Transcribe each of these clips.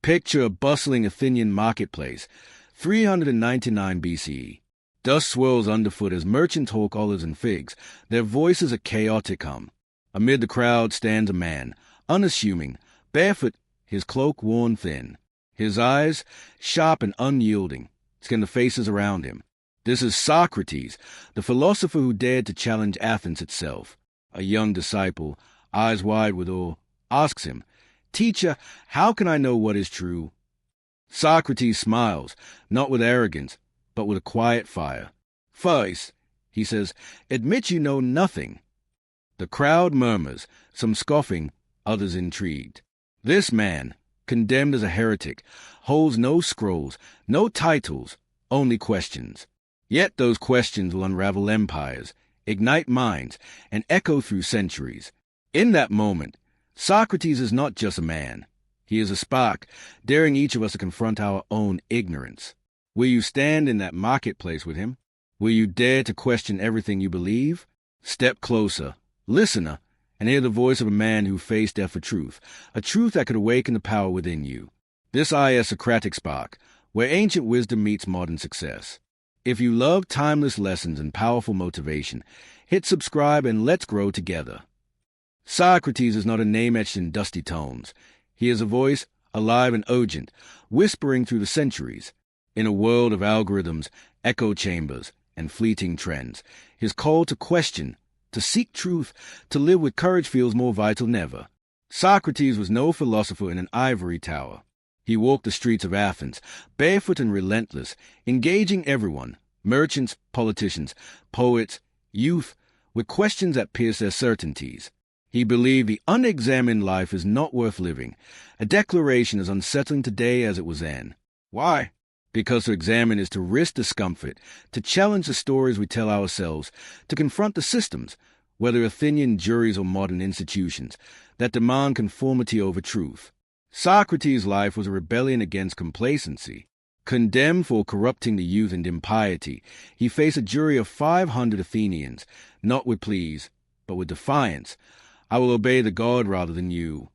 Picture a bustling Athenian marketplace, 399 BCE. Dust swirls underfoot as merchants hawk olives and figs. Their voices a chaotic hum. Amid the crowd stands a man, unassuming, barefoot, his cloak worn thin. His eyes, sharp and unyielding, scan the faces around him. This is Socrates, the philosopher who dared to challenge Athens itself. A young disciple, eyes wide with awe, asks him, "Teacher, how can I know what is true?" Socrates smiles, not with arrogance, but with a quiet fire. "First," he says, "admit you know nothing." The crowd murmurs, some scoffing, others intrigued. This man, condemned as a heretic, holds no scrolls, no titles, only questions. Yet those questions will unravel empires, ignite minds, and echo through centuries. In that moment, Socrates is not just a man. He is a spark, daring each of us to confront our own ignorance. Will you stand in that marketplace with him? Will you dare to question everything you believe? Step closer, listener, and hear the voice of a man who faced death for truth, a truth that could awaken the power within you. This is Socratic Spark, where ancient wisdom meets modern success. If you love timeless lessons and powerful motivation, hit subscribe and let's grow together. Socrates is not a name etched in dusty tones. He is a voice, alive and urgent, whispering through the centuries. In a world of algorithms, echo chambers, and fleeting trends, his call to question, to seek truth, to live with courage feels more vital than ever. Socrates was no philosopher in an ivory tower. He walked the streets of Athens, barefoot and relentless, engaging everyone, merchants, politicians, poets, youth, with questions that pierce their certainties. He believed the unexamined life is not worth living, a declaration as unsettling today as it was then. Why? Because to examine is to risk discomfort, to challenge the stories we tell ourselves, to confront the systems, whether Athenian juries or modern institutions, that demand conformity over truth. Socrates' life was a rebellion against complacency. Condemned for corrupting the youth and impiety, he faced a jury of 500 Athenians, not with pleas, but with defiance. "I will obey the god rather than you."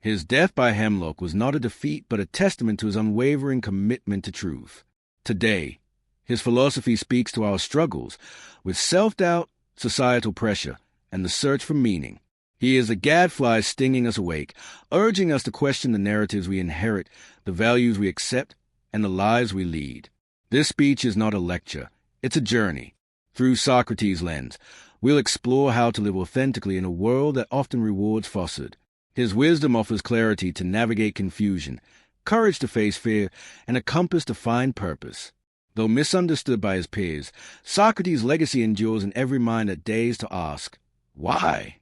His death by hemlock was not a defeat, but a testament to his unwavering commitment to truth. Today, his philosophy speaks to our struggles with self-doubt, societal pressure, and the search for meaning. He is the gadfly stinging us awake, urging us to question the narratives we inherit, the values we accept, and the lives we lead. This speech is not a lecture, it's a journey. Through Socrates' lens, we'll explore how to live authentically in a world that often rewards falsehood. His wisdom offers clarity to navigate confusion, courage to face fear, and a compass to find purpose. Though misunderstood by his peers, Socrates' legacy endures in every mind that dares to ask, why?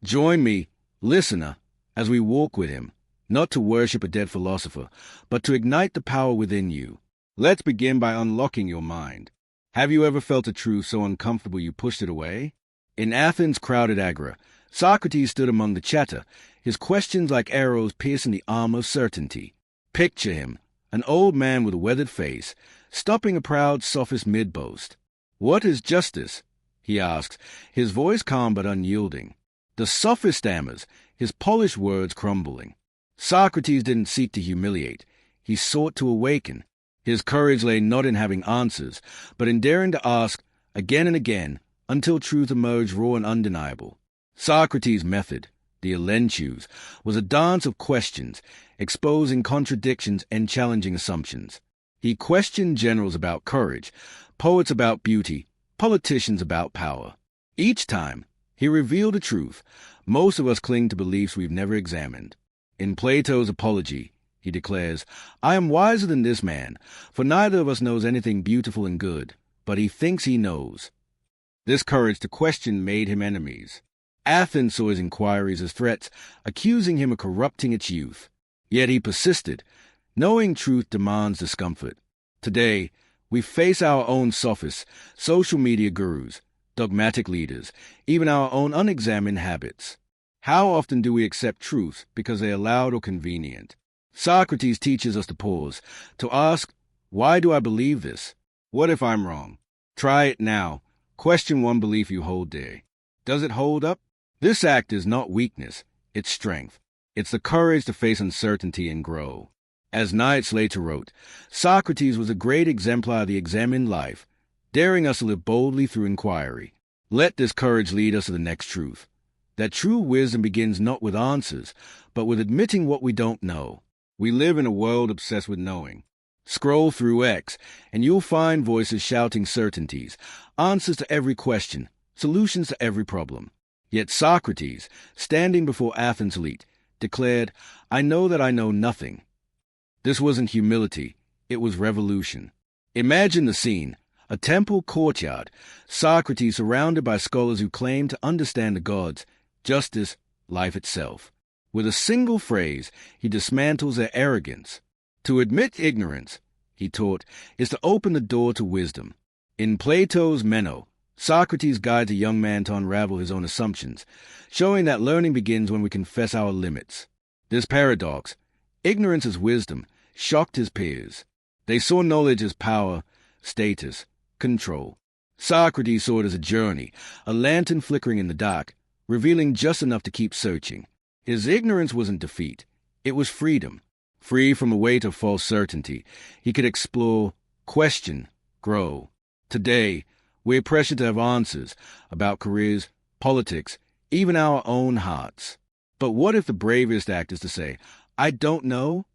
Join me, listener, as we walk with him, not to worship a dead philosopher, but to ignite the power within you. Let's begin by unlocking your mind. Have you ever felt a truth so uncomfortable you pushed it away? In Athens' crowded agora, Socrates stood among the chatter, his questions like arrows piercing the armor of certainty. Picture him, an old man with a weathered face, stopping a proud sophist mid-boast. "What is justice?" he asks, his voice calm but unyielding. The sophist stammers, his polished words crumbling. Socrates didn't seek to humiliate. He sought to awaken. His courage lay not in having answers, but in daring to ask again and again until truth emerged raw and undeniable. Socrates' method, the elenchus, was a dance of questions, exposing contradictions and challenging assumptions. He questioned generals about courage, poets about beauty, politicians about power. Each time, he revealed a truth. Most of us cling to beliefs we've never examined. In Plato's Apology, he declares, "I am wiser than this man, for neither of us knows anything beautiful and good, but he thinks he knows." This courage to question made him enemies. Athens saw his inquiries as threats, accusing him of corrupting its youth. Yet he persisted, knowing truth demands discomfort. Today, we face our own sophists, social media gurus, dogmatic leaders, even our own unexamined habits. How often do we accept truths because they are loud or convenient? Socrates teaches us to pause, to ask, why do I believe this? What if I'm wrong? Try it now. Question one belief you hold dear. Does it hold up? This act is not weakness, it's strength. It's the courage to face uncertainty and grow. As Nietzsche later wrote, Socrates was a great exemplar of the examined life, daring us to live boldly through inquiry. Let this courage lead us to the next truth, that true wisdom begins not with answers, but with admitting what we don't know. We live in a world obsessed with knowing. Scroll through X, and you'll find voices shouting certainties, answers to every question, solutions to every problem. Yet Socrates, standing before Athens' elite, declared, "I know that I know nothing." This wasn't humility, it was revolution. Imagine the scene, a temple courtyard, Socrates surrounded by scholars who claim to understand the gods, justice, life itself. With a single phrase, he dismantles their arrogance. To admit ignorance, he taught, is to open the door to wisdom. In Plato's Meno, Socrates guides a young man to unravel his own assumptions, showing that learning begins when we confess our limits. This paradox, ignorance as wisdom, shocked his peers. They saw knowledge as power, status, control. Socrates saw it as a journey, a lantern flickering in the dark, revealing just enough to keep searching. His ignorance wasn't defeat, it was freedom. Free from the weight of false certainty, he could explore, question, grow. Today, we're pressured to have answers about careers, politics, even our own hearts. But what if the bravest act is to say, "I don't know"?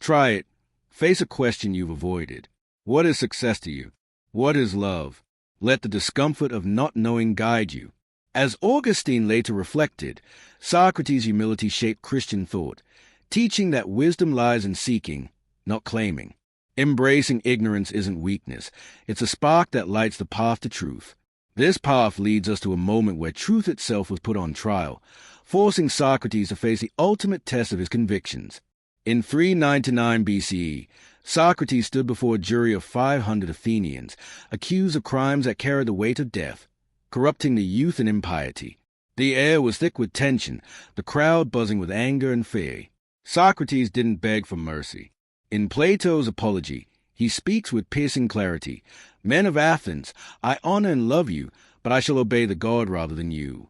Try it. Face a question you've avoided. What is success to you? What is love? Let the discomfort of not knowing guide you. As Augustine later reflected, Socrates' humility shaped Christian thought, teaching that wisdom lies in seeking, not claiming. Embracing ignorance isn't weakness. It's a spark that lights the path to truth. This path leads us to a moment where truth itself was put on trial, forcing Socrates to face the ultimate test of his convictions. In 399 BCE, Socrates stood before a jury of 500 Athenians, accused of crimes that carried the weight of death, corrupting the youth and impiety. The air was thick with tension, the crowd buzzing with anger and fear. Socrates didn't beg for mercy. In Plato's Apology, he speaks with piercing clarity, "Men of Athens, I honor and love you, but I shall obey the god rather than you."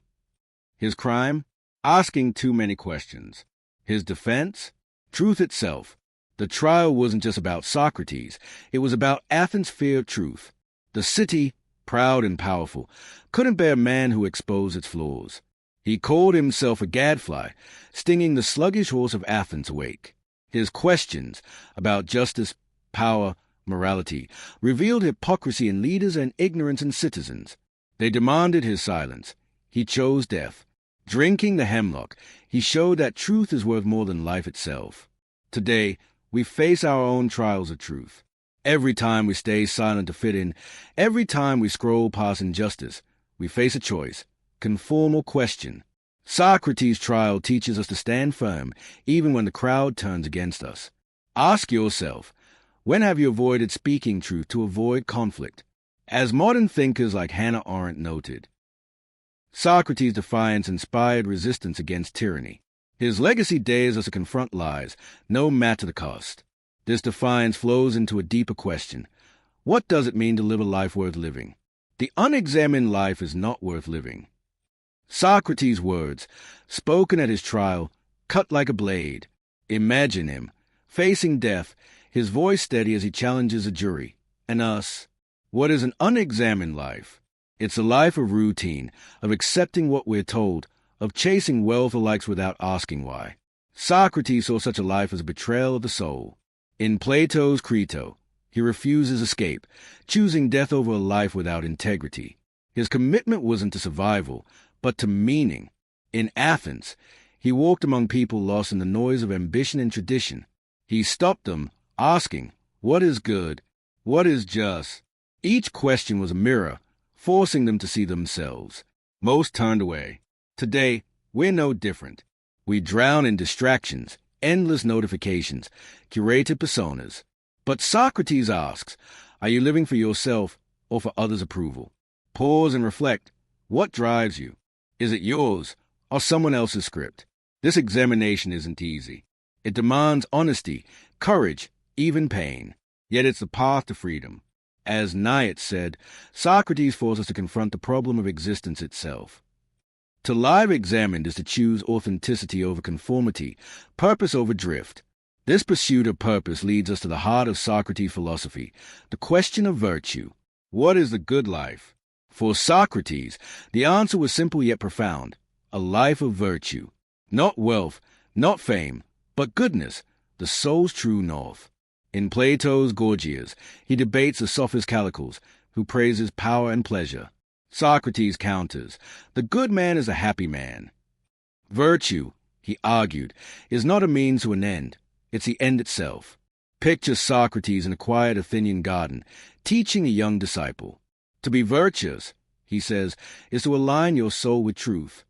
His crime? Asking too many questions. His defense? Truth itself. The trial wasn't just about Socrates, it was about Athens' fear of truth. The city, proud and powerful, couldn't bear a man who exposed its flaws. He called himself a gadfly, stinging the sluggish horse of Athens awake. His questions about justice, power, morality revealed hypocrisy in leaders and ignorance in citizens. They demanded his silence. He chose death. Drinking the hemlock, he showed that truth is worth more than life itself. Today, we face our own trials of truth. Every time we stay silent to fit in, every time we scroll past injustice, we face a choice, conform or question. Socrates' trial teaches us to stand firm, even when the crowd turns against us. Ask yourself, when have you avoided speaking truth to avoid conflict? As modern thinkers like Hannah Arendt noted, Socrates' defiance inspired resistance against tyranny. His legacy dares us to confront lies, no matter the cost. This defiance flows into a deeper question. What does it mean to live a life worth living? The unexamined life is not worth living. Socrates' words, spoken at his trial, cut like a blade. Imagine him, facing death, his voice steady as he challenges a jury. And us, what is an unexamined life? It's a life of routine, of accepting what we're told, of chasing wealth or likes without asking why. Socrates saw such a life as a betrayal of the soul. In Plato's Crito, he refuses escape, choosing death over a life without integrity. His commitment wasn't to survival, but to meaning. In Athens, he walked among people lost in the noise of ambition and tradition. He stopped them, asking, what is good? What is just? Each question was a mirror, forcing them to see themselves. Most turned away. Today, we're no different. We drown in distractions, endless notifications, curated personas. But Socrates asks, are you living for yourself or for others' approval? Pause and reflect. What drives you? Is it yours or someone else's script? This examination isn't easy. It demands honesty, courage, even pain. Yet it's the path to freedom. As Nietzsche said, Socrates forced us to confront the problem of existence itself. To live examined is to choose authenticity over conformity, purpose over drift. This pursuit of purpose leads us to the heart of Socrates' philosophy, the question of virtue. What is the good life? For Socrates, the answer was simple yet profound: a life of virtue. Not wealth, not fame, but goodness, the soul's true north. In Plato's Gorgias, he debates the Sophist Callicles, who praises power and pleasure. Socrates counters, the good man is a happy man. Virtue, he argued, is not a means to an end. It's the end itself. Picture Socrates in a quiet Athenian garden, teaching a young disciple. To be virtuous, he says, is to align your soul with truth.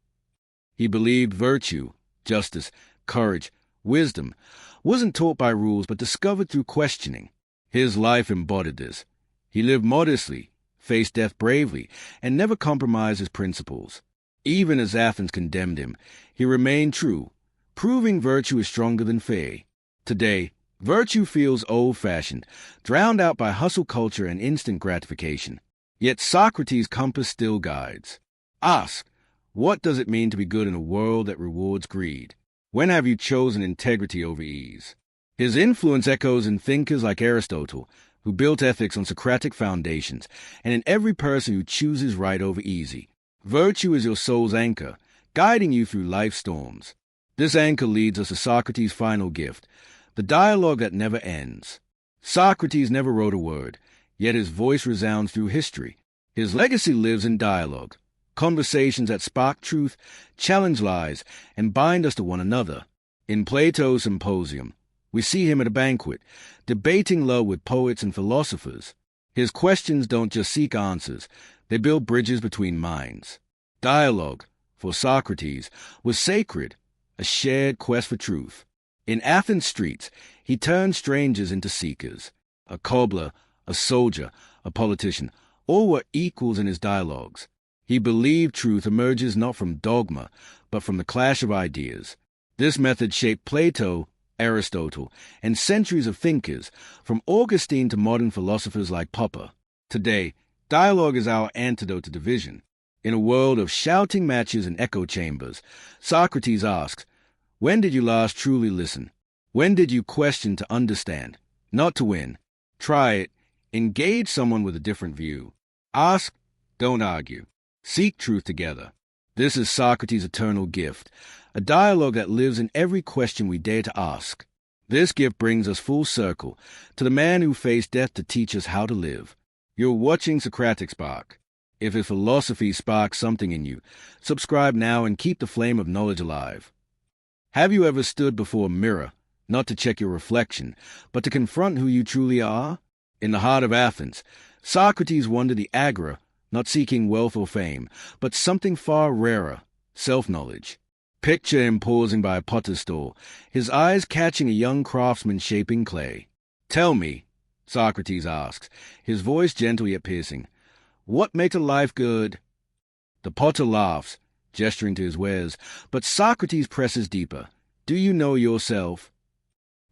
He believed virtue, justice, courage, wisdom, wasn't taught by rules but discovered through questioning. His life embodied this. He lived modestly, faced death bravely, and never compromised his principles. Even as Athens condemned him, he remained true, proving virtue is stronger than fear. Today, virtue feels old-fashioned, drowned out by hustle culture and instant gratification. Yet Socrates' compass still guides. Ask, what does it mean to be good in a world that rewards greed? When have you chosen integrity over ease? His influence echoes in thinkers like Aristotle, who built ethics on Socratic foundations, and in every person who chooses right over easy. Virtue is your soul's anchor, guiding you through life's storms. This anchor leads us to Socrates' final gift, the dialogue that never ends. Socrates never wrote a word, yet his voice resounds through history. His legacy lives in dialogue, conversations that spark truth, challenge lies, and bind us to one another. In Plato's Symposium, we see him at a banquet, debating love with poets and philosophers. His questions don't just seek answers, they build bridges between minds. Dialogue, for Socrates, was sacred, a shared quest for truth. In Athens streets, he turned strangers into seekers. A cobbler, a soldier, a politician, all were equals in his dialogues. He believed truth emerges not from dogma, but from the clash of ideas. This method shaped Plato, Aristotle, and centuries of thinkers, from Augustine to modern philosophers like Popper. Today, dialogue is our antidote to division. In a world of shouting matches and echo chambers, Socrates asks, when did you last truly listen? When did you question to understand, not to win? Try it. Engage someone with a different view. Ask, don't argue. Seek truth together. This is Socrates' eternal gift, a dialogue that lives in every question we dare to ask. This gift brings us full circle to the man who faced death to teach us how to live. You're watching Socratic Spark. If his philosophy sparks something in you, subscribe now and keep the flame of knowledge alive. Have you ever stood before a mirror, not to check your reflection, but to confront who you truly are? In the heart of Athens, Socrates wandered the agora, not seeking wealth or fame, but something far rarer, self-knowledge. Picture him pausing by a potter's stall, his eyes catching a young craftsman shaping clay. Tell me, Socrates asks, his voice gentle yet piercing, what makes a life good? The potter laughs, gesturing to his wares, but Socrates presses deeper. Do you know yourself?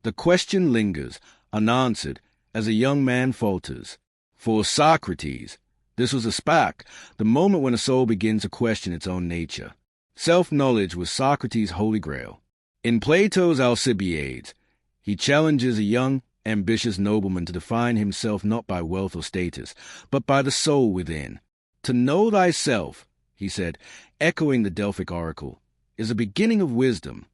The question lingers, unanswered, as a young man falters. For Socrates, this was a spark, the moment when a soul begins to question its own nature. Self-knowledge was Socrates' holy grail. In Plato's Alcibiades, he challenges a young, ambitious nobleman to define himself not by wealth or status, but by the soul within. To know thyself, he said, echoing the Delphic oracle, is the beginning of wisdom.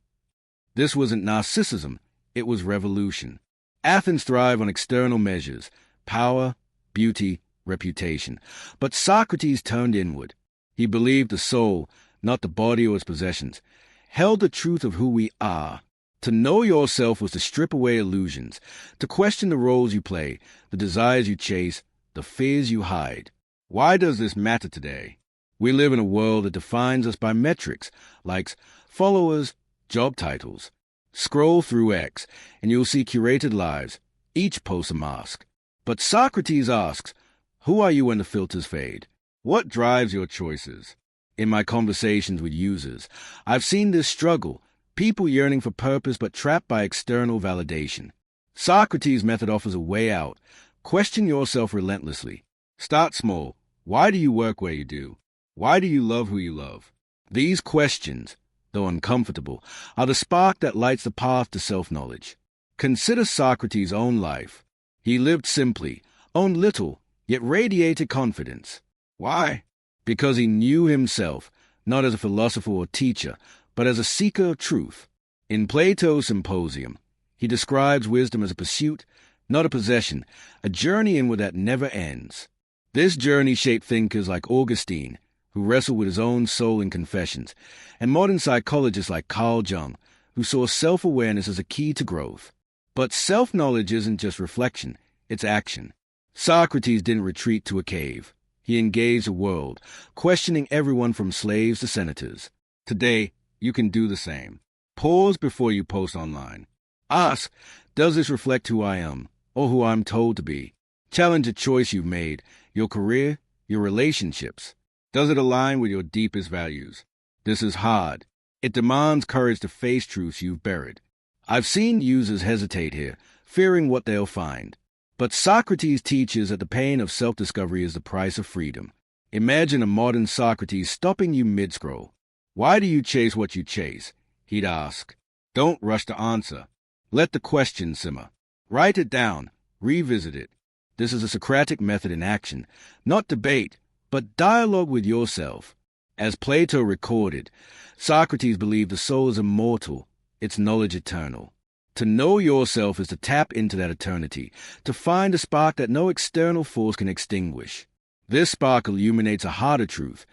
This wasn't narcissism, it was revolution. Athens thrived on external measures, power, beauty, reputation. But Socrates turned inward. He believed the soul, not the body or its possessions, held the truth of who we are. To know yourself was to strip away illusions, to question the roles you play, the desires you chase, the fears you hide. Why does this matter today? We live in a world that defines us by metrics, likes, followers, job titles. Scroll through X, and you'll see curated lives, each post a mask. But Socrates asks, who are you when the filters fade? What drives your choices? In my conversations with users, I've seen this struggle, people yearning for purpose but trapped by external validation. Socrates' method offers a way out. Question yourself relentlessly. Start small. Why do you work where you do? Why do you love who you love? These questions, though uncomfortable, are the spark that lights the path to self-knowledge. Consider Socrates' own life. He lived simply, owned little, yet radiated confidence. Why? Because he knew himself, not as a philosopher or teacher, but as a seeker of truth. In Plato's Symposium, he describes wisdom as a pursuit, not a possession, a journey inward that never ends. This journey shaped thinkers like Augustine, who wrestled with his own soul in Confessions, and modern psychologists like Carl Jung, who saw self-awareness as a key to growth. But self-knowledge isn't just reflection, it's action. Socrates didn't retreat to a cave. He engaged the world, questioning everyone from slaves to senators. Today, you can do the same. Pause before you post online. Ask, does this reflect who I am, or who I'm told to be? Challenge a choice you've made, your career, your relationships. Does it align with your deepest values? This is hard. It demands courage to face truths you've buried. I've seen users hesitate here, fearing what they'll find. But Socrates teaches that the pain of self-discovery is the price of freedom. Imagine a modern Socrates stopping you mid-scroll. Why do you chase what you chase? He'd ask. Don't rush to answer. Let the question simmer. Write it down. Revisit it. This is a Socratic method in action, not debate, but dialogue with yourself. As Plato recorded, Socrates believed the soul is immortal, its knowledge eternal. To know yourself is to tap into that eternity, to find a spark that no external force can extinguish. This spark illuminates a harder truth.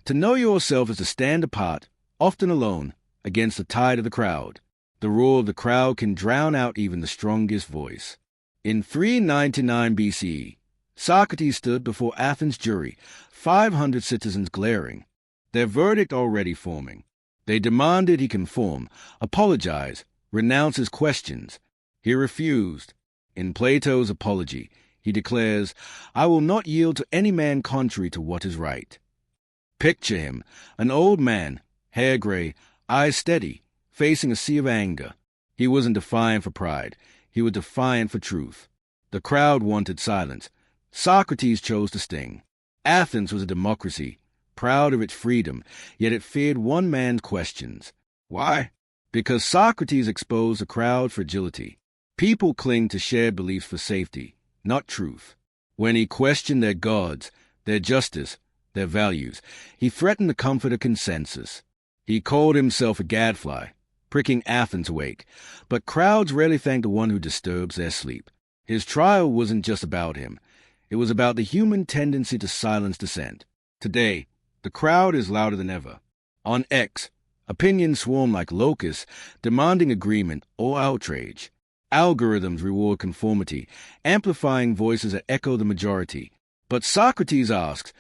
To know yourself is to stand apart, often alone, against the tide of the crowd. The roar of the crowd can drown out even the strongest voice. In 399 BCE, Socrates stood before Athens' jury, 500 citizens glaring, their verdict already forming. They demanded he conform, apologize, renounce his questions. He refused. In Plato's Apology, he declares, I will not yield to any man contrary to what is right. Picture him, an old man, hair gray, eyes steady, facing a sea of anger. He wasn't defiant for pride. He was defiant for truth. The crowd wanted silence. Socrates chose to sting. Athens was a democracy, proud of its freedom, yet it feared one man's questions. Why? Because Socrates exposed the crowd's fragility. People cling to shared beliefs for safety, not truth. When he questioned their gods, their justice, their values, he threatened the comfort of consensus. He called himself a gadfly, pricking Athens awake, but crowds rarely thank the one who disturbs their sleep. His trial wasn't just about him. It was about the human tendency to silence dissent. Today, the crowd is louder than ever. On X, opinions swarm like locusts, demanding agreement or outrage. Algorithms reward conformity, amplifying voices that echo the majority. But Socrates asks,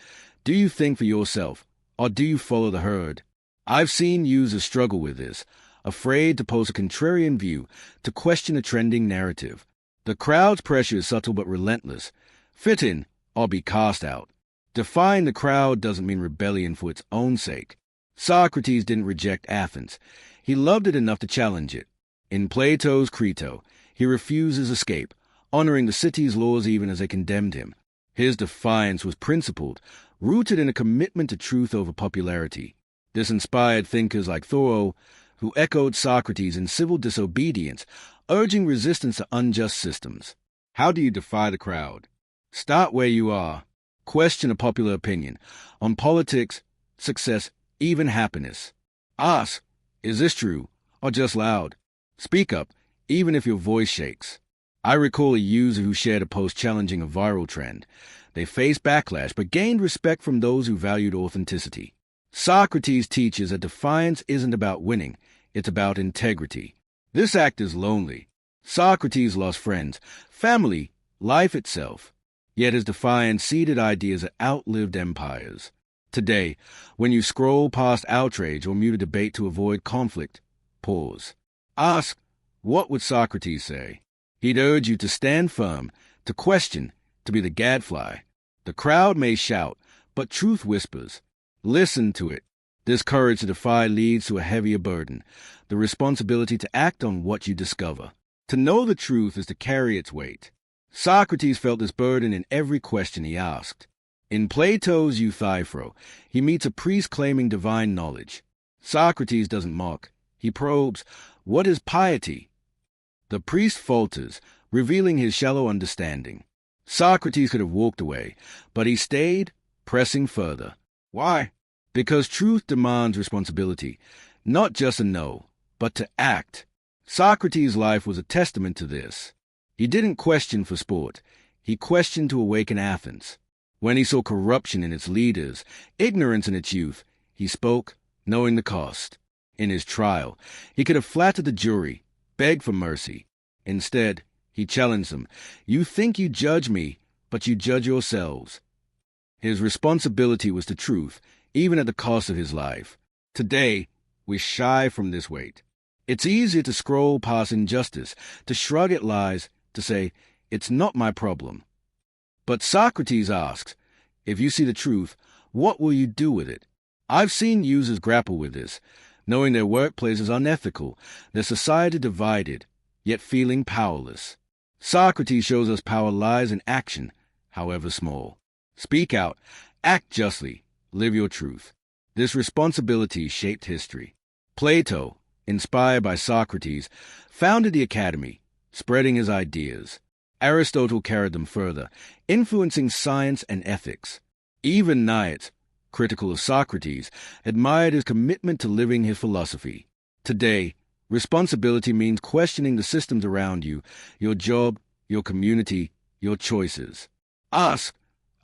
do you think for yourself, or do you follow the herd? I've seen users struggle with this, afraid to pose a contrarian view, to question a trending narrative. The crowd's pressure is subtle but relentless. Fit in, or be cast out. Defying the crowd doesn't mean rebellion for its own sake. Socrates didn't reject Athens. He loved it enough to challenge it. In Plato's Crito, he refuses escape, honoring the city's laws even as they condemned him. His defiance was principled, rooted in a commitment to truth over popularity. This inspired thinkers like Thoreau, who echoed Socrates in civil disobedience, urging resistance to unjust systems. How do you defy the crowd? Start where you are. Question a popular opinion on politics, success, even happiness. Ask, is this true, or just loud? Speak up, even if your voice shakes. I recall a user who shared a post challenging a viral trend. They faced backlash, but gained respect from those who valued authenticity. Socrates teaches that defiance isn't about winning, it's about integrity. This act is lonely. Socrates lost friends, family, life itself. Yet his defiance seeded ideas that outlived empires. Today, when you scroll past outrage or mute a debate to avoid conflict, pause. Ask, what would Socrates say? He'd urge you to stand firm, to question, to be the gadfly. The crowd may shout, but truth whispers. Listen to it. This courage to defy leads to a heavier burden, the responsibility to act on what you discover. To know the truth is to carry its weight. Socrates felt this burden in every question he asked. In Plato's Euthyphro, he meets a priest claiming divine knowledge. Socrates doesn't mock. He probes, what is piety? The priest falters, revealing his shallow understanding. Socrates could have walked away, but he stayed, pressing further. Why? Because truth demands responsibility, not just a no, but to act. Socrates' life was a testament to this. He didn't question for sport. He questioned to awaken Athens. When he saw corruption in its leaders, ignorance in its youth, he spoke, knowing the cost. In his trial, he could have flattered the jury, begged for mercy. Instead, he challenged them. You think you judge me, but you judge yourselves. His responsibility was to truth, even at the cost of his life. Today, we shy from this weight. It's easier to scroll past injustice, to shrug at lies, to say, it's not my problem. But Socrates asks, if you see the truth, what will you do with it? I've seen users grapple with this, knowing their workplace is unethical, their society divided, yet feeling powerless. Socrates shows us power lies in action, however small. Speak out, act justly, live your truth. This responsibility shaped history. Plato, inspired by Socrates, founded the academy, spreading his ideas. Aristotle carried them further, influencing science and ethics. Even Nietzsche, critical of Socrates, admired his commitment to living his philosophy. Today, responsibility means questioning the systems around you, your job, your community, your choices. Ask,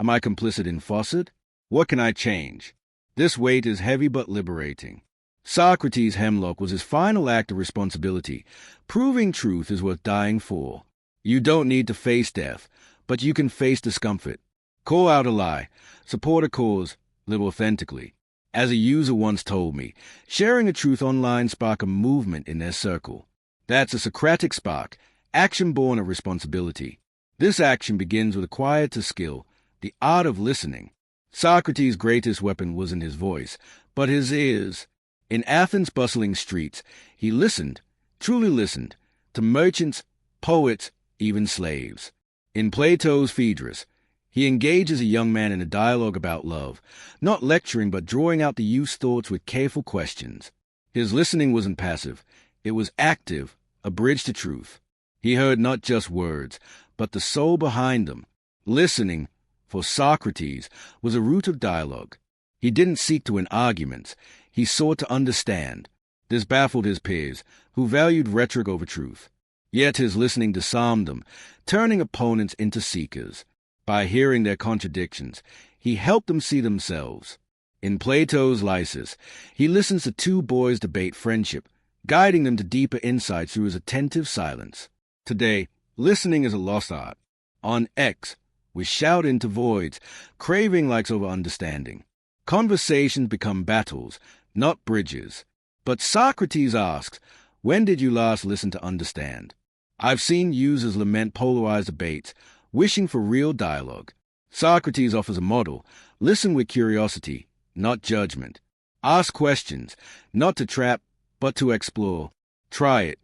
am I complicit in falsehood? What can I change? This weight is heavy but liberating. Socrates' hemlock was his final act of responsibility. Proving truth is worth dying for. You don't need to face death, but you can face discomfort. Call out a lie, support a cause, live authentically. As a user once told me, sharing a truth online sparked a movement in their circle. That's a Socratic Spark, action born of responsibility. This action begins with acquired to skill, the art of listening. Socrates' greatest weapon wasn't his voice, but his ears. In Athens' bustling streets, he listened, truly listened, to merchants, poets, even slaves. In Plato's Phaedrus, he engages a young man in a dialogue about love, not lecturing but drawing out the youth's thoughts with careful questions. His listening wasn't passive, it was active, a bridge to truth. He heard not just words, but the soul behind them. Listening, for Socrates, was a root of dialogue. He didn't seek to win arguments, he sought to understand. This baffled his peers, who valued rhetoric over truth. Yet his listening disarmed them, turning opponents into seekers. By hearing their contradictions, he helped them see themselves. In Plato's Lysis, he listens to two boys debate friendship, guiding them to deeper insights through his attentive silence. Today, listening is a lost art. On X, we shout into voids, craving likes over understanding. Conversations become battles, not bridges. But Socrates asks, when did you last listen to understand? I've seen users lament polarized debates, wishing for real dialogue. Socrates offers a model. Listen with curiosity, not judgment. Ask questions, not to trap, but to explore. Try it.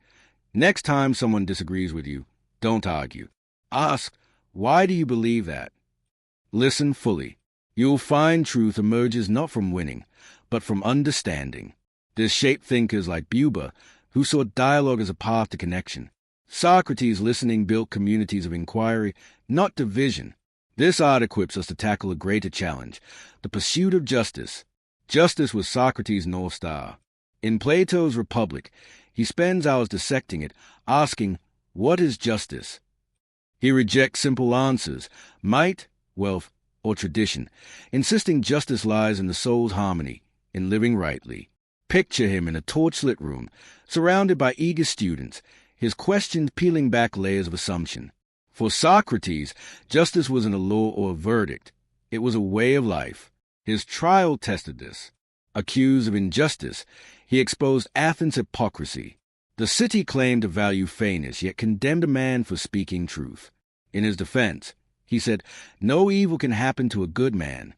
Next time someone disagrees with you, don't argue. Ask, why do you believe that? Listen fully. You'll find truth emerges not from winning, but from understanding. This shaped thinkers like Buber, who saw dialogue as a path to connection. Socrates' listening built communities of inquiry, not division. This art equips us to tackle a greater challenge, the pursuit of justice. Justice was Socrates' North Star. In Plato's Republic, he spends hours dissecting it, asking, what is justice? He rejects simple answers, might, wealth, or tradition, insisting justice lies in the soul's harmony, in living rightly. Picture him in a torchlit room, surrounded by eager students, his questions peeling back layers of assumption. For Socrates, justice wasn't a law or a verdict. It was a way of life. His trial tested this. Accused of injustice, he exposed Athens' hypocrisy. The city claimed to value fairness, yet condemned a man for speaking truth. In his defense, he said, no evil can happen to a good man.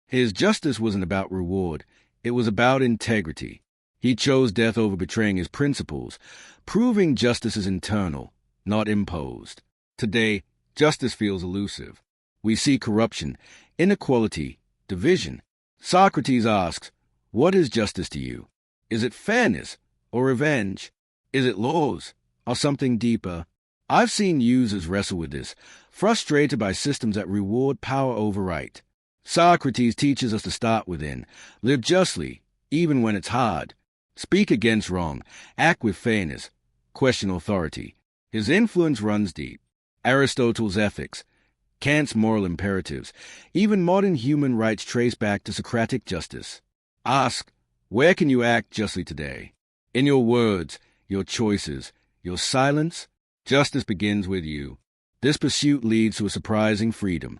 His justice wasn't about reward. It was about integrity. He chose death over betraying his principles, proving justice is internal, not imposed. Today, justice feels elusive. We see corruption, inequality, division. Socrates asks, what is justice to you? Is it fairness or revenge? Is it laws or something deeper? I've seen users wrestle with this, frustrated by systems that reward power over right. Socrates teaches us to start within, live justly, even when it's hard, speak against wrong, act with fairness, question authority. His influence runs deep. Aristotle's ethics, Kant's moral imperatives, even modern human rights trace back to Socratic justice. Ask, where can you act justly today? In your words, your choices, your silence? Justice begins with you. This pursuit leads to a surprising freedom,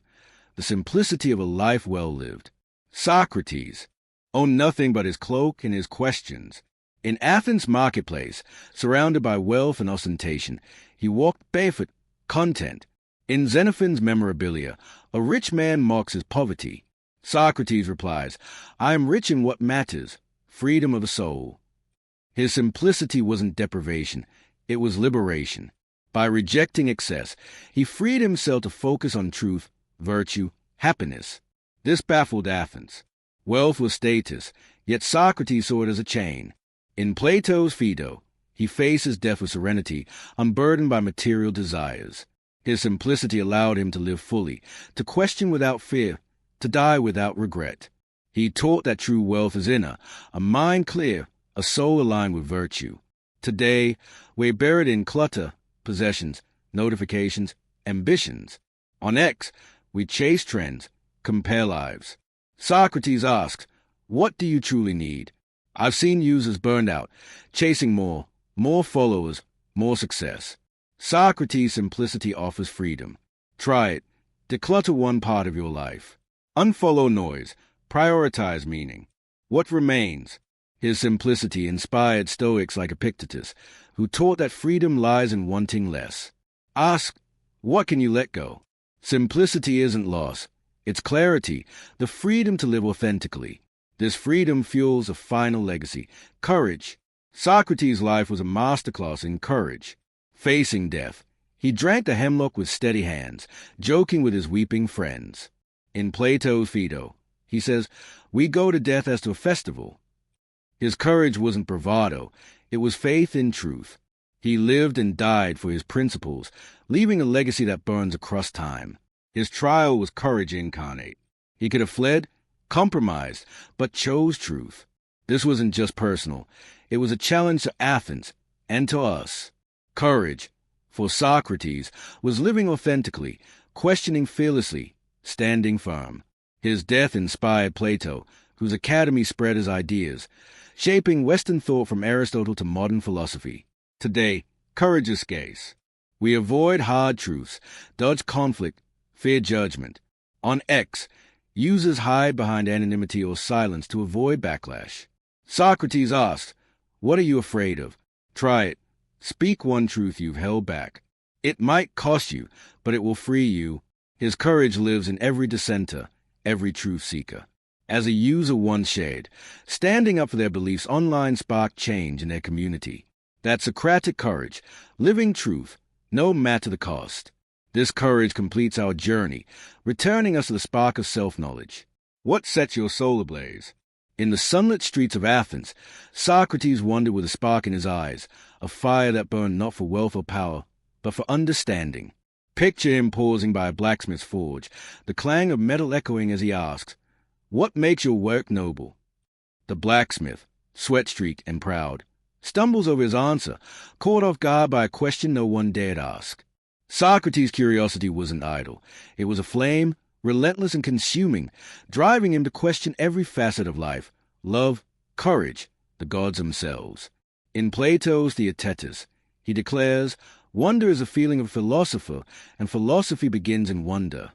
the simplicity of a life well lived. Socrates owned nothing but his cloak and his questions. In Athens' marketplace, surrounded by wealth and ostentation, he walked barefoot, content. In Xenophon's memorabilia, a rich man mocks his poverty. Socrates replies, I am rich in what matters, freedom of the soul. His simplicity wasn't deprivation, it was liberation. By rejecting excess, he freed himself to focus on truth, virtue, happiness. This baffled Athens. Wealth was status, yet Socrates saw it as a chain. In Plato's Phaedo, he faces death with serenity, unburdened by material desires. His simplicity allowed him to live fully, to question without fear, to die without regret. He taught that true wealth is inner, a mind clear, a soul aligned with virtue. Today, we're buried in clutter, possessions, notifications, ambitions. On X, we chase trends, compare lives. Socrates asks, what do you truly need? I've seen users burned out, chasing more followers, more success. Socrates' simplicity offers freedom. Try it. Declutter one part of your life. Unfollow noise. Prioritize meaning. What remains? His simplicity inspired Stoics like Epictetus, who taught that freedom lies in wanting less. Ask, what can you let go? Simplicity isn't loss. It's clarity, the freedom to live authentically. This freedom fuels a final legacy, courage. Socrates' life was a masterclass in courage. Facing death, he drank the hemlock with steady hands, joking with his weeping friends. In Plato's Phaedo, he says, we go to death as to a festival. His courage wasn't bravado, it was faith in truth. He lived and died for his principles, leaving a legacy that burns across time. His trial was courage incarnate. He could have fled, compromised, but chose truth. This wasn't just personal. It was a challenge to Athens and to us. Courage, for Socrates, was living authentically, questioning fearlessly, standing firm. His death inspired Plato, whose academy spread his ideas, shaping Western thought from Aristotle to modern philosophy. Today, courage is scarce. We avoid hard truths, dodge conflict, fear judgment. On X, users hide behind anonymity or silence to avoid backlash. Socrates asked, what are you afraid of? Try it. Speak one truth you've held back. It might cost you, but it will free you. His courage lives in every dissenter, every truth seeker. As a user once shared, standing up for their beliefs online sparked change in their community. That Socratic courage, living truth, no matter the cost. This courage completes our journey, returning us to the spark of self-knowledge. What sets your soul ablaze? In the sunlit streets of Athens, Socrates wandered with a spark in his eyes, a fire that burned not for wealth or power, but for understanding. Picture him pausing by a blacksmith's forge, the clang of metal echoing as he asks, what makes your work noble? The blacksmith, sweat-streaked and proud, stumbles over his answer, caught off guard by a question no one dared ask. Socrates' curiosity wasn't idle. It was a flame, relentless and consuming, driving him to question every facet of life, love, courage, the gods themselves. In Plato's Theaetetus, he declares, wonder is a feeling of a philosopher, and philosophy begins in wonder.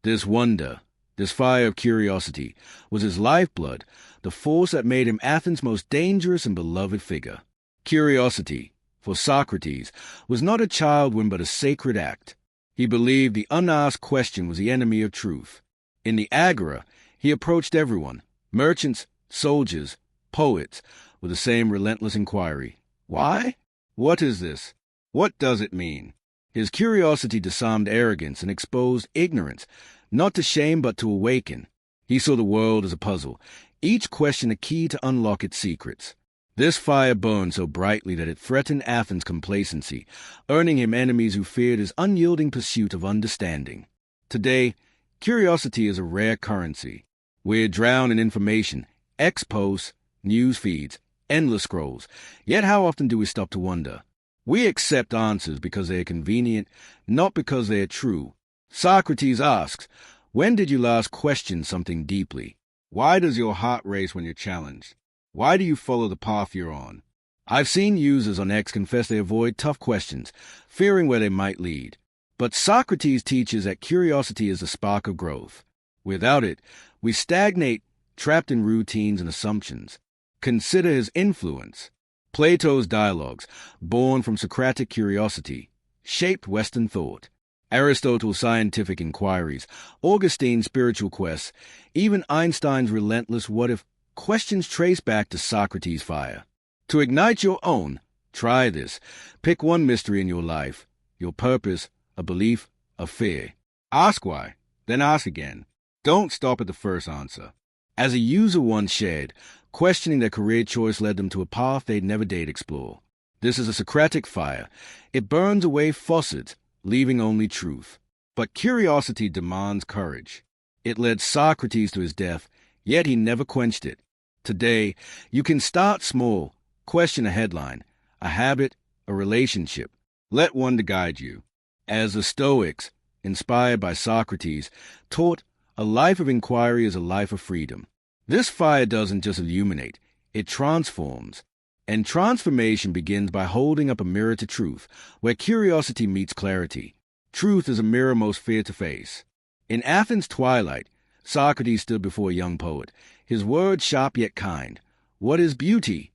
This wonder, this fire of curiosity, was his lifeblood, the force that made him Athens' most dangerous and beloved figure. Curiosity, for Socrates, was not a child whim but a sacred act. He believed the unasked question was the enemy of truth. In the Agora, he approached everyone, merchants, soldiers, poets, with the same relentless inquiry. Why? What is this? What does it mean? His curiosity disarmed arrogance and exposed ignorance, not to shame but to awaken. He saw the world as a puzzle, each question a key to unlock its secrets. This fire burned so brightly that it threatened Athens' complacency, earning him enemies who feared his unyielding pursuit of understanding. Today, curiosity is a rare currency. We're drowned in information, posts, news feeds, endless scrolls. Yet how often do we stop to wonder? We accept answers because they are convenient, not because they are true. Socrates asks, when did you last question something deeply? Why does your heart race when you're challenged? Why do you follow the path you're on? I've seen users on X confess they avoid tough questions, fearing where they might lead. But Socrates teaches that curiosity is the spark of growth. Without it, we stagnate, trapped in routines and assumptions. Consider his influence. Plato's dialogues, born from Socratic curiosity, shaped Western thought. Aristotle's scientific inquiries, Augustine's spiritual quests, even Einstein's relentless what-if questions trace back to Socrates' fire. To ignite your own, try this. Pick one mystery in your life, your purpose, a belief, a fear. Ask why, then ask again. Don't stop at the first answer. As a user once shared, questioning their career choice led them to a path they'd never dared explore. This is a Socratic fire. It burns away faucets, leaving only truth. But curiosity demands courage. It led Socrates to his death, yet he never quenched it. Today, you can start small, question a headline, a habit, a relationship. Let wonder guide you. As the Stoics, inspired by Socrates, taught, a life of inquiry is a life of freedom. This fire doesn't just illuminate, it transforms. And transformation begins by holding up a mirror to truth, where curiosity meets clarity. Truth is a mirror most feared to face. In Athens' twilight, Socrates stood before a young poet, his words sharp yet kind. What is beauty?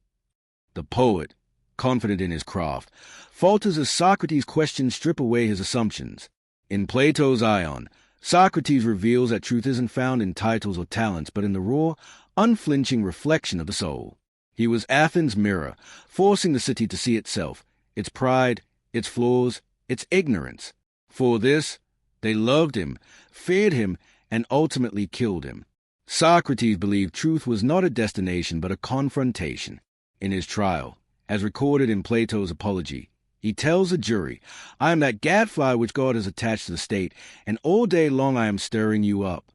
The poet, confident in his craft, falters as Socrates' questions strip away his assumptions. In Plato's Ion, Socrates reveals that truth isn't found in titles or talents, but in the raw, unflinching reflection of the soul. He was Athens' mirror, forcing the city to see itself, its pride, its flaws, its ignorance. For this, they loved him, feared him, and ultimately killed him. Socrates believed truth was not a destination but a confrontation. In his trial, as recorded in Plato's Apology, he tells the jury, I am that gadfly which God has attached to the state, and all day long I am stirring you up.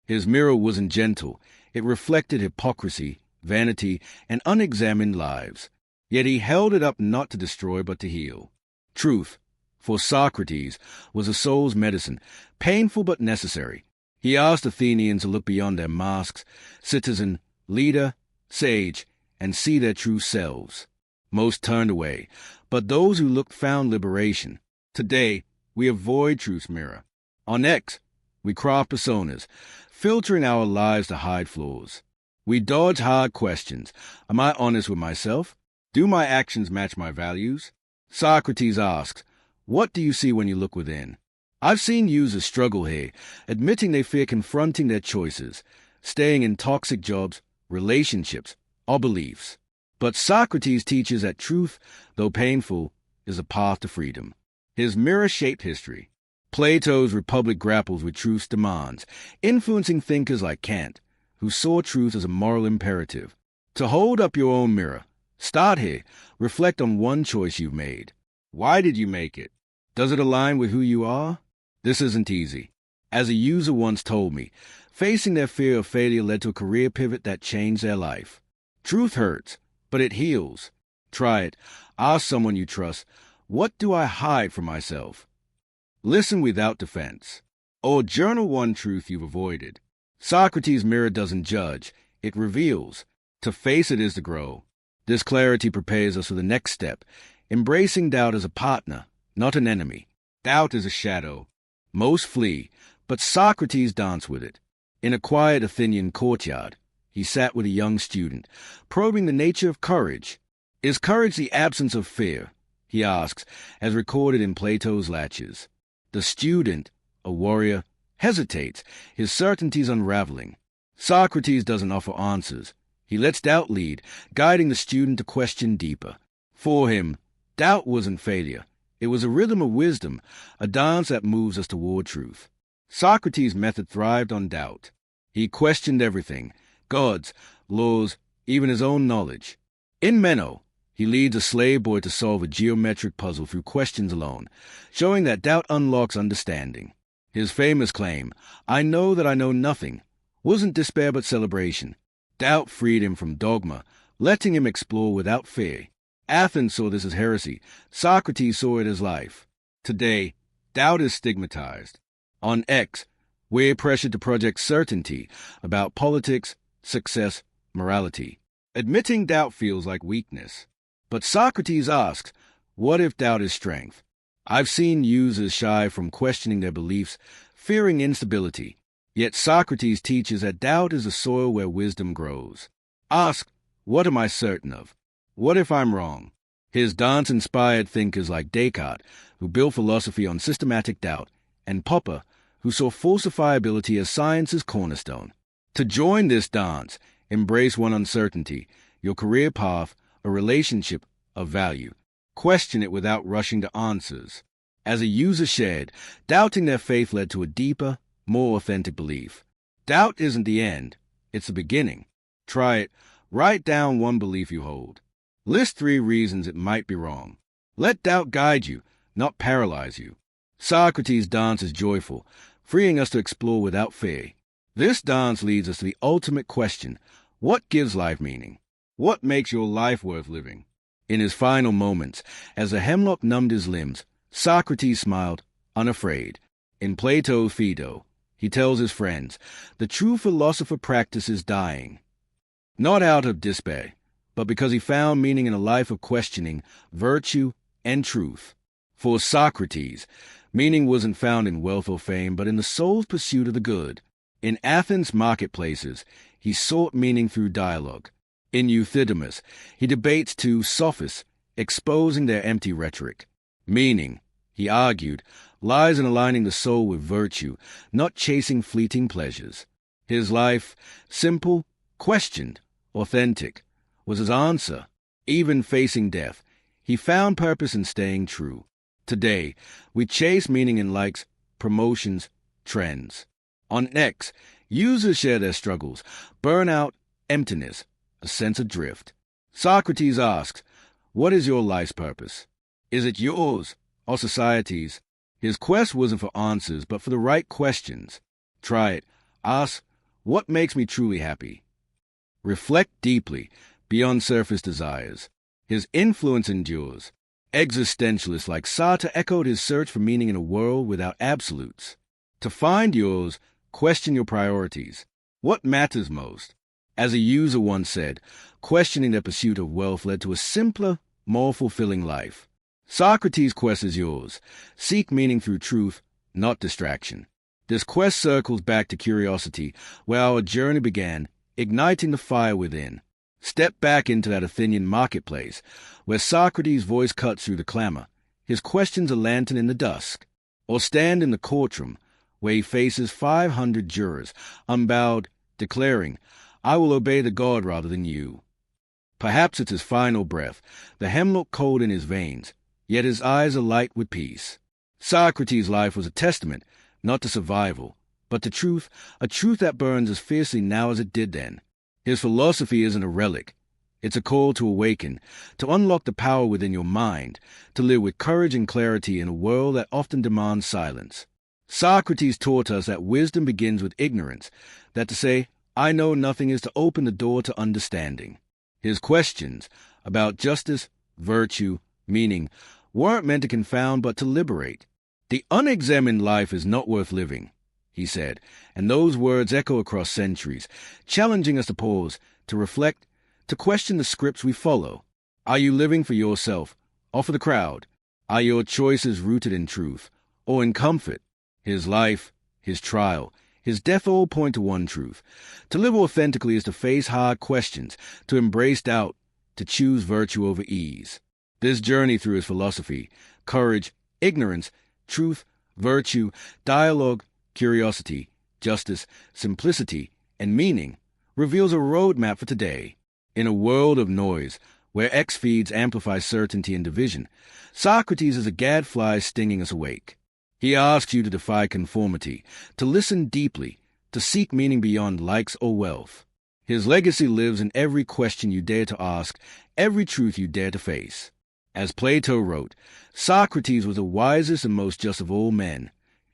His mirror wasn't gentle. It reflected hypocrisy, vanity, and unexamined lives. Yet he held it up not to destroy but to heal. Truth, for Socrates, was a soul's medicine, painful but necessary. He asked Athenians to look beyond their masks, citizen, leader, sage, and see their true selves. Most turned away, but those who looked found liberation. Today, we avoid truth's mirror. On X, we craft personas, filtering our lives to hide flaws. We dodge hard questions. Am I honest with myself? Do my actions match my values? Socrates asks, what do you see when you look within? I've seen users struggle here, admitting they fear confronting their choices, staying in toxic jobs, relationships, or beliefs. But Socrates teaches that truth, though painful, is a path to freedom. His mirror shaped history. Plato's Republic grapples with truth's demands, influencing thinkers like Kant, who saw truth as a moral imperative. To hold up your own mirror, start here, reflect on one choice you've made. Why did you make it? Does it align with who you are? This isn't easy. As a user once told me, facing their fear of failure led to a career pivot that changed their life. Truth hurts, but it heals. Try it. Ask someone you trust, what do I hide from myself? Listen without defense. Or journal one truth you've avoided. Socrates' mirror doesn't judge, it reveals. To face it is to grow. This clarity prepares us for the next step, embracing doubt as a partner, not an enemy. Doubt is a shadow. Most flee, but Socrates danced with it. In a quiet Athenian courtyard, he sat with a young student, probing the nature of courage. Is courage the absence of fear? He asks, as recorded in Plato's Laches. The student, a warrior, hesitates, his certainties unraveling. Socrates doesn't offer answers. He lets doubt lead, guiding the student to question deeper. For him, doubt wasn't failure. It was a rhythm of wisdom, a dance that moves us toward truth. Socrates' method thrived on doubt. He questioned everything, gods, laws, even his own knowledge. In Meno, he leads a slave boy to solve a geometric puzzle through questions alone, showing that doubt unlocks understanding. His famous claim, "I know that I know nothing," wasn't despair but celebration. Doubt freed him from dogma, letting him explore without fear. Athens saw this as heresy. Socrates saw it as life. Today, doubt is stigmatized. On X, we're pressured to project certainty about politics, success, morality. Admitting doubt feels like weakness. But Socrates asks, what if doubt is strength? I've seen users shy from questioning their beliefs, fearing instability. Yet Socrates teaches that doubt is the soil where wisdom grows. Ask, what am I certain of? What if I'm wrong? His dance-inspired thinkers like Descartes, who built philosophy on systematic doubt, and Popper, who saw falsifiability as science's cornerstone. To join this dance, embrace one uncertainty, your career path, a relationship of value. Question it without rushing to answers. As a user shared, doubting their faith led to a deeper, more authentic belief. Doubt isn't the end, it's the beginning. Try it. Write down one belief you hold. List 3 reasons it might be wrong. Let doubt guide you, not paralyze you. Socrates' dance is joyful, freeing us to explore without fear. This dance leads us to the ultimate question: what gives life meaning? What makes your life worth living? In his final moments, as the hemlock numbed his limbs, Socrates smiled, unafraid. In Plato's Phaedo, he tells his friends, the true philosopher practices dying. Not out of despair, but because he found meaning in a life of questioning, virtue, and truth. For Socrates, meaning wasn't found in wealth or fame, but in the soul's pursuit of the good. In Athens' marketplaces, he sought meaning through dialogue. In Euthydemus, he debates two sophists, exposing their empty rhetoric. Meaning, he argued, lies in aligning the soul with virtue, not chasing fleeting pleasures. His life, simple, questioned, authentic, was his answer. Even facing death, he found purpose in staying true. Today, we chase meaning in likes, promotions, trends. On X, users share their struggles, burnout, emptiness, a sense of drift. Socrates asks, what is your life's purpose? Is it yours or society's? His quest wasn't for answers, but for the right questions. Try it. Ask, what makes me truly happy? Reflect deeply, beyond surface desires. His influence endures. Existentialists like Sartre echoed his search for meaning in a world without absolutes. To find yours, question your priorities. What matters most? As a user once said, questioning their pursuit of wealth led to a simpler, more fulfilling life. Socrates' quest is yours. Seek meaning through truth, not distraction. This quest circles back to curiosity, where our journey began, igniting the fire within. Step back into that Athenian marketplace, where Socrates' voice cuts through the clamor, his questions a lantern in the dusk. Or stand in the courtroom, where he faces 500 jurors, unbowed, declaring, I will obey the God rather than you. Perhaps it's his final breath, the hemlock cold in his veins, yet his eyes alight with peace. Socrates' life was a testament, not to survival, but to truth, a truth that burns as fiercely now as it did then. His philosophy isn't a relic. It's a call to awaken, to unlock the power within your mind, to live with courage and clarity in a world that often demands silence. Socrates taught us that wisdom begins with ignorance, that to say, I know nothing is to open the door to understanding. His questions about justice, virtue, meaning, weren't meant to confound but to liberate. The unexamined life is not worth living, he said, and those words echo across centuries, challenging us to pause, to reflect, to question the scripts we follow. Are you living for yourself, or for the crowd? Are your choices rooted in truth, or in comfort? His life, his trial, his death all point to one truth. To live authentically is to face hard questions, to embrace doubt, to choose virtue over ease. This journey through his philosophy, courage, ignorance, truth, virtue, dialogue, curiosity, justice, simplicity, and meaning reveals a roadmap for today. In a world of noise, where X feeds amplify certainty and division, Socrates is a gadfly stinging us awake. He asks you to defy conformity, to listen deeply, to seek meaning beyond likes or wealth. His legacy lives in every question you dare to ask, every truth you dare to face. As Plato wrote, Socrates was the wisest and most just of all men.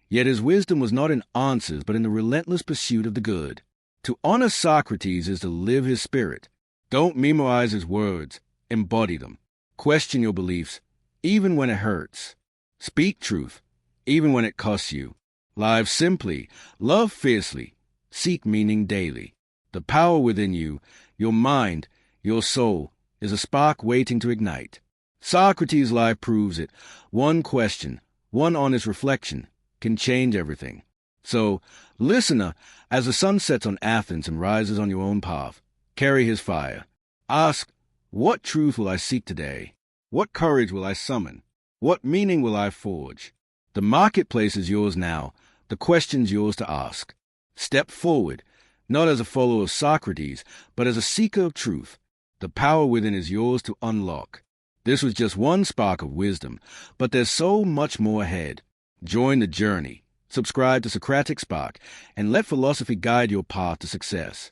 Yet his wisdom was not in answers, but in the relentless pursuit of the good. To honor Socrates is to live his spirit. Don't memorize his words, embody them. Question your beliefs, even when it hurts. Speak truth, even when it costs you. Live simply, love fiercely, seek meaning daily. The power within you, your mind, your soul, is a spark waiting to ignite. Socrates' life proves it. One question, one honest reflection, can change everything. So, listener, as the sun sets on Athens and rises on your own path, carry his fire. Ask, what truth will I seek today? What courage will I summon? What meaning will I forge? The marketplace is yours now. The question's yours to ask. Step forward, not as a follower of Socrates, but as a seeker of truth. The power within is yours to unlock. This was just one spark of wisdom, but there's so much more ahead. Join the journey. Subscribe to Socratic Spark, and let philosophy guide your path to success.